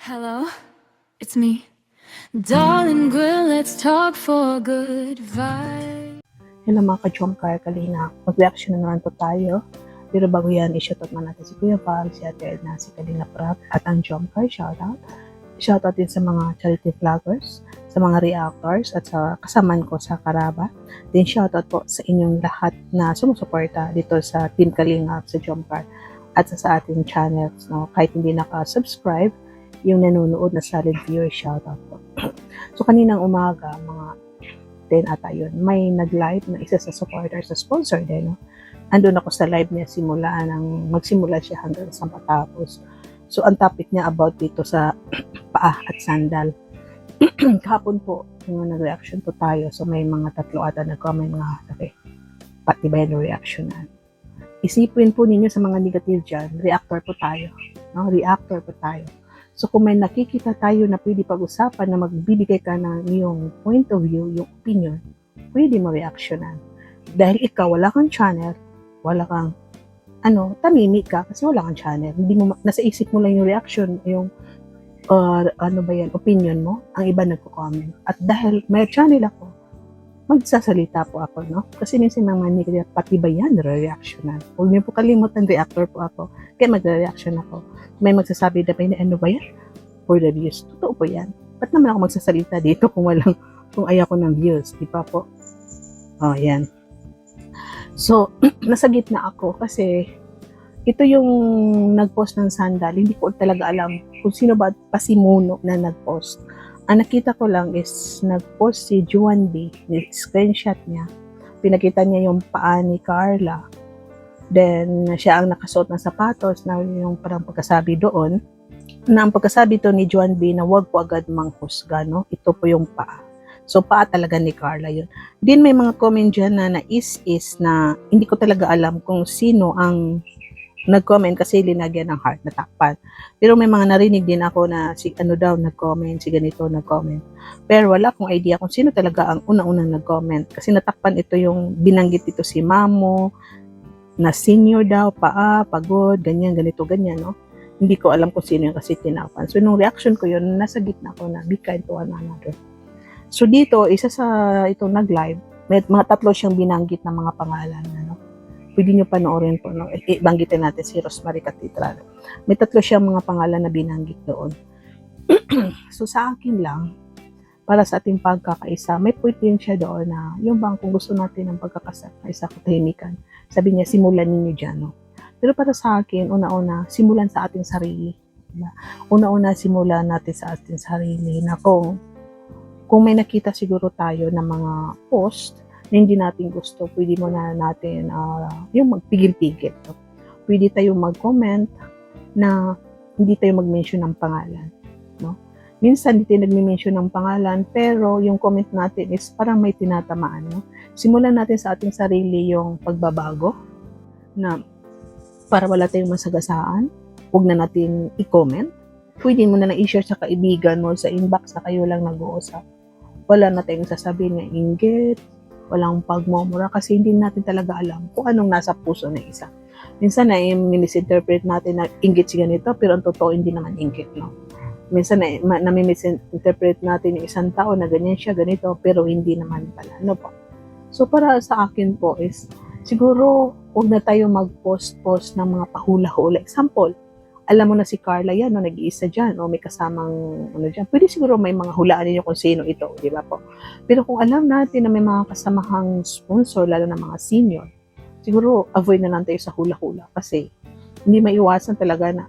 Hello, it's me. Darling girl, let's talk for good vibe. Hello mga ka-Jomcar, Kalina. Mag-reaction na naman po tayo. Pero bago yan, i-shoutout na natin si Kuya Val, si Ate Edna, si Kalina Prab, at ang Jomcar, shoutout. Shoutout din sa mga charity vloggers, sa mga reactors, at sa kasaman ko sa Karaba. Din shoutout po sa inyong lahat na sumusuporta dito sa Team Kalina sa Jomcar at sa ating channels. No? Kahit hindi naka-subscribe, yung nanonood na solid viewer, shoutout po. So kaninang umaga, mga 10 ata yun, may nag-live na isa sa supporter sa sponsor din. No? Andun ako sa live niya magsimula siya hanggang sa matapos. So ang topic niya about dito sa paa at sandal. Kahapon po, yung nag-reaction po tayo. So may mga tatlo ata nag-comment nga, sabi, pati ba yung reaction na? Isipin po ninyo sa mga negative dyan, reactor po tayo. No? Reactor po tayo. So kung may nakikita tayo na pwede pag-usapan na magbibigay ka ng iyong point of view, yung opinion, pwede mo reactionan. Dahil ikaw, wala kang channel, wala kang, tamimi ka kasi wala kang channel. Hindi mo, nasa isip mo lang yung reaction, yung, opinion mo, ang iba nagko-comment. At dahil may channel ako, magsasalita po ako, no? Kasi minsan mga negative, pati ba yan, re-reactionan. Huwag niyo po kalimutan, reactor po ako. Kaya magre-reaction ako. May magsasabi na ano ba yan? For the views. Totoo po yan. Ba't naman ako magsasalita dito kung ayaw ko ng views? Di ba po? Oh, yan. So, nasa gitna ako kasi ito yung nag-post ng sandal. Hindi ko talaga alam kung sino ba pasimuno na nag-post. Ang nakita ko lang is nag-post si Juan B. Screenshot niya. Pinakita niya yung paa ni Carla. Then, siya ang nakasuot ng sapatos na yung parang pagkasabi doon. Na ang pagkasabi to ni Juan B. na wag po agad manghusga, no? Ito po yung paa. So, paa talaga ni Carla yun. Din may mga comment dyan na is na hindi ko talaga alam kung sino ang nag-comment kasi linagyan ng heart na takpan. Pero may mga narinig din ako na si nag-comment, si ganito nag-comment. Pero wala akong idea kung sino talaga ang unang-unang nag-comment. Kasi natakpan ito yung binanggit ito si Mamo, na senior daw, paa, pagod, ganyan, ganito, ganyan, no? Hindi ko alam kung sino yung kasi tinakpan. So, nung reaction ko yun, nasa gitna ko na be kind to one another. So, dito, isa sa itong nag-live, may mga tatlo siyang binanggit na mga pangalan, no? Pwede nyo panoorin po, no? Banggitin natin si Rosemary Catedral. May tatlo siyang mga pangalan na binanggit doon. So sa akin lang, para sa ating pagkakaisa, may point din siya doon na yung bang kung gusto natin ng pagkakaisa katahimikan, sabi niya, simulan ninyo dyan, no? Pero para sa akin, una-una, simulan sa ating sarili. Diba? Una-una, simulan natin sa ating sarili na kung may nakita siguro tayo ng mga post na hindi natin gusto, pwede mo na natin yung magpigil-pigil. No? Pwede tayo mag-comment na hindi tayo mag-mention ng pangalan. No? Minsan, hindi tayo nag-mention ng pangalan, pero yung comment natin is parang may tinatamaan. No? Simulan natin sa ating sarili yung pagbabago na para wala tayong masagasaan. Huwag na natin i-comment. Pwede mo na i-share sa kaibigan mo, sa inbox na kayo lang nag-uusap. Wala na tayong sasabihin na inggit, walang pagmumura kasi hindi natin talaga alam kung anong nasa puso ng isa. Minsan na misinterpret natin na inggit si ganito pero ang totoo hindi naman inggit, no? Minsan na misinterpret natin yung isang tao na ganyan siya, ganito, pero hindi naman pala, no po? So para sa akin po is siguro huwag na tayo mag-post ng mga pahula-hula. Example, alam mo na si Carla yan, no, nag-iisa dyan, o may kasamang dyan. Pwede siguro may mga hulaan ninyo kung sino ito, di ba po? Pero kung alam natin na may mga kasamahang sponsor, lalo na mga senior, siguro avoid na lang tayo sa hula-hula kasi hindi maiwasan talaga na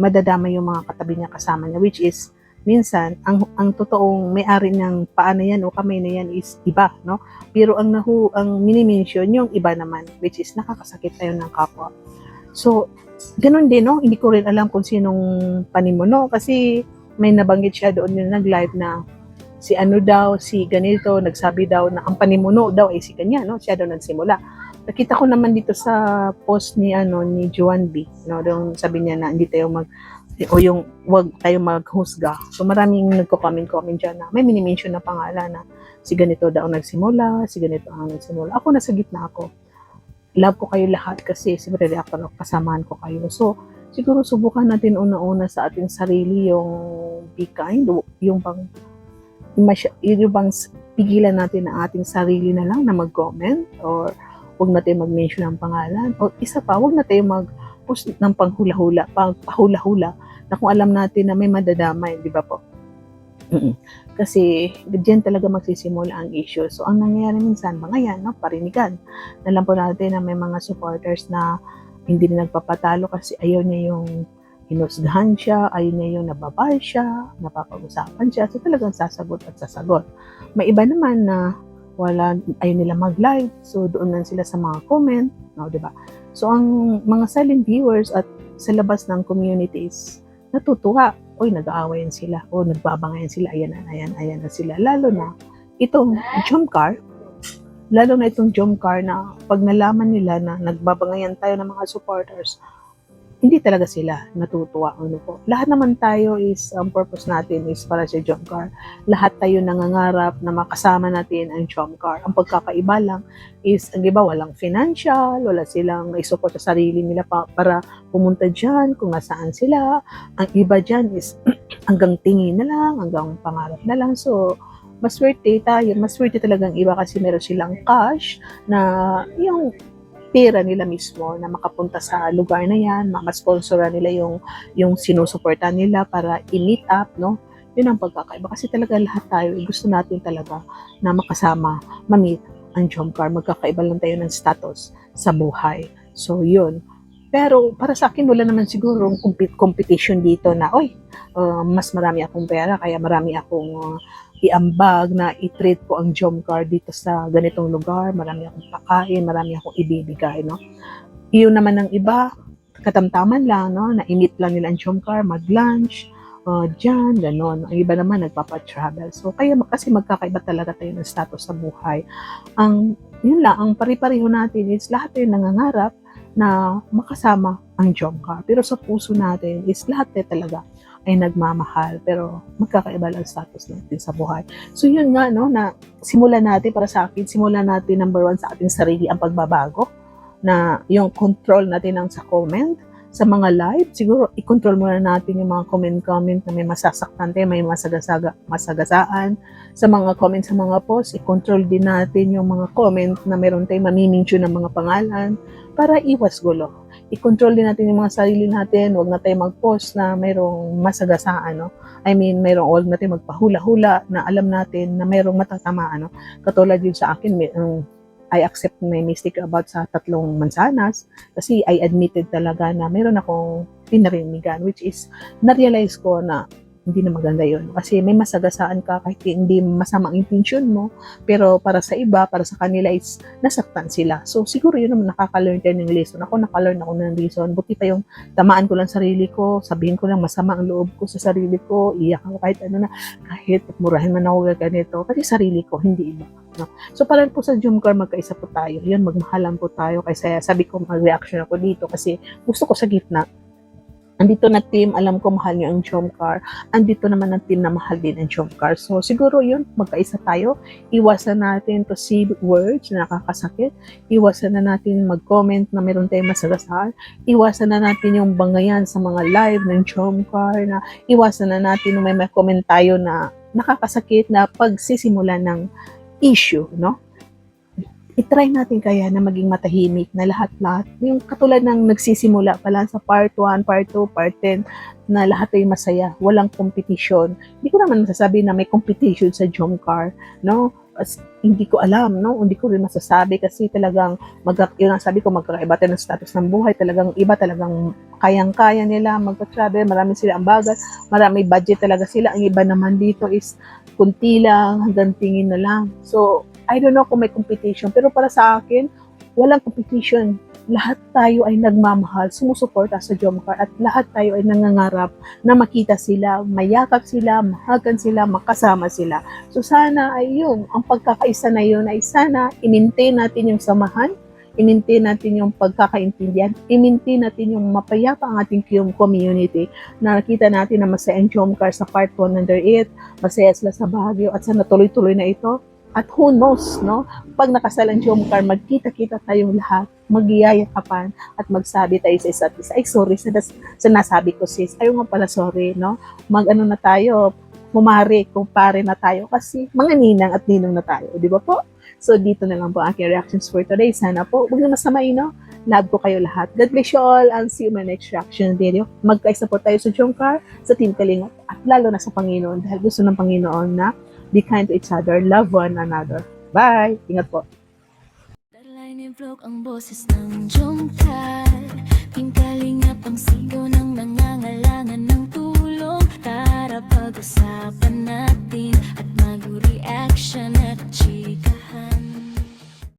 madadama yung mga katabi niya kasama niya, which is minsan, ang totoong may-ari ng paa na yan o kamay na yan is iba, no? Pero ang mini-mention yung iba naman, which is nakakasakit tayo ng kapwa. So, ganun din, no? Hindi ko rin alam kung sinong panimuno kasi may nabanggit siya doon yung nag-live na si si ganito, nagsabi daw na ang panimuno daw ay si ganyan, no? Siya daw nagsimula. Nakita ko naman dito sa post ni Juan B, no? Doon sabi niya na hindi tayo wag tayo maghusga. So maraming nagko-comment diyan na may mini-mention na pangalan na si ganito daw nagsimula, si ganito ang nagsimula. Ako nasa gitna ako. Love ko kayo lahat kasi siyempre react ako, kasamaan ko kayo. So, siguro subukan natin una-una sa ating sarili yung be kind, yung bang yung bang pigilan natin ang ating sarili na lang na mag-comment, or huwag natin mag-mention ng pangalan, o isa pa, huwag natin mag-post ng pahula-hula na kung alam natin na may madadamay, di ba po? Kasi diyan talaga magsisimula ang issue. So ang nangyayari minsan, mga yan, no, parinigan. Alam po natin na may mga supporters na hindi na nagpapatalo kasi ayaw niya yung hinusgahan siya, ayaw niya yung nababal siya, napapag-usapan siya. So talagang sasagot at sasagot. May iba naman na ayaw nila mag-live. So doon lang sila sa mga comment, no, di ba? So ang mga silent viewers at sa labas ng communities, natutuwa. Oy, nag-aawayan sila, o nagbabangayan sila, ayan na sila. Lalo na itong Jomcar na pag nalaman nila na nagbabangayan tayo ng mga supporters, hindi talaga sila natutuwa. Ano po? Lahat naman tayo ang purpose natin is para sa Jomcar. Lahat tayo nangangarap na makasama natin ang Jomcar. Ang pagkakaiba lang is, ang iba walang financial, wala silang i-support sa sarili nila para pumunta dyan kung nasaan sila. Ang iba dyan is hanggang tingin na lang, hanggang pangarap na lang. So, maswerte tayo, maswerte talagang iba kasi meron silang cash na yung pera nila mismo na makapunta sa lugar na yan, ma-sponsoran nila yung sinusuportan nila para i-meet up, no? Yun ang pagkakaiba. Kasi talaga lahat tayo, gusto natin talaga na makasama, ma-meet ang Jomcar. Magkakaiba lang tayo ng status sa buhay. So, yun. Pero para sa akin, wala naman siguro competition dito na, mas marami akong pera, kaya marami akong iambag na i-treat ko ang Jomcar dito sa ganitong lugar, marami akong pakain, marami akong ibibigay, no? Iyon naman ng iba, katamtaman lang, no? Na-meet lang nila ang Jomcar, mag-lunch, dyan, gano'n. Ang iba naman, nagpapa-travel. So, kaya kasi magkakaiba talaga tayo ng status sa buhay. Yun lang, ang pari-pariho natin is lahat tayo nangangarap na makasama ang Jomcar. Pero sa puso natin is lahat tayo talaga ay nagmamahal, pero magkakaiba lang status natin sa buhay. So yun nga, no, na simulan natin, para sa akin, simulan natin number 1 sa ating sarili ang pagbabago, na yung control natin ang sa comment, sa mga live, siguro i-control muna natin yung mga comment na may masasaktan tayo, may masagasaan. Sa mga comment sa mga post, i-control din natin yung mga comment na meron tayong mamimensyon ng mga pangalan para iwas gulo. I-control din natin yung mga sarili natin, huwag na tayo mag-post na mayroong masagasaan, no? I mean, huwag na tayo magpahula-hula na alam natin na mayroong matatamaan, no? Katulad yun sa akin, I accept my mistake about sa 3 mansanas kasi I admitted talaga na mayroon akong pinarinigan, which is na-realize ko na hindi na maganda yun. Kasi may masagasaan ka kahit hindi masamang intention mo, pero para sa iba, para sa kanila is nasaktan sila. So siguro yun naman nakaka-learn tayo ng lesson. Ako naka-learn ako ng lesson. Buti pa yung tamaan ko lang sarili ko, sabihin ko lang masama ang loob ko sa sarili ko, iyak ako kahit ano na, kahit murahin man ako ganito, kasi sarili ko, hindi iba. No? So parang po sa Jomcar, magkaisa po tayo. Yun, magmahalan po tayo. Kaya sabi ko, mag-reaction ako dito kasi gusto ko sa gitna. Andito na team, alam ko mahal niyo ang Jomcar. Andito naman ang team na mahal din ang Jomcar. So siguro yun, magkaisa tayo. Iwasan natin to say words na nakakasakit. Iwasan na natin mag-comment na meron tayong masagasaan. Iwasan na natin yung bangayan sa mga live ng Jomcar. Na iwasan na natin yung may comment tayo na nakakasakit na pagsisimula ng issue, no? I-try natin kaya na maging matahimik na lahat-lahat. Yung katulad ng nagsisimula pa lang sa part 1, part 2, part 10, na lahat ay masaya, walang competition. Hindi ko naman masasabi na may competition sa Jomcar, no? Hindi ko alam, no? Hindi ko rin masasabi kasi talagang, yun ang sabi ko, magkakaiba tayo ng status ng buhay. Talagang iba, talagang kayang-kaya nila magpa-travel, marami sila ang bagat, marami budget talaga sila. Ang iba naman dito is kunti lang, hanggang tingin na lang. So, I don't know kung may competition, pero para sa akin, walang competition. Lahat tayo ay nagmamahal, sumusuporta sa Jomcar, at lahat tayo ay nangangarap na makita sila, mayakap sila, mahagan sila, makasama sila. So sana ay yun, ang pagkakaisa na yun ay sana i-maintain natin yung samahan, i-maintain natin yung pagkakaintindihan, i-maintain natin yung mapayapa ang ating community. Nakita natin na masaya ang Jomcar sa part 108, masaya sila sa Baguio, at sana tuloy-tuloy na ito. At who knows, no? Pag nakasalang Jomcar, magkita-kita tayong lahat, magyayakapan at magsabi tayo sa isa't isa, ay sorry sa nasabi ko sis, ayaw nga pala sorry, no? Mag-ano na tayo, kumare, kumpare na tayo kasi mga ninang at ninong na tayo, di ba po? So dito na lang po ang aking reactions for today. Sana po, huwag na masamain, no? Love ko kayo lahat. God bless you all and see you in my next reaction video. Magkaisa po tayo sa Jomcar, sa Team Kalingap, at lalo na sa Panginoon dahil gusto ng Panginoon na be kind to each other, love one another. Bye! Ingat po. Darlay ni vlog ang boses ng Jomcar, Team Kalingap ang sigaw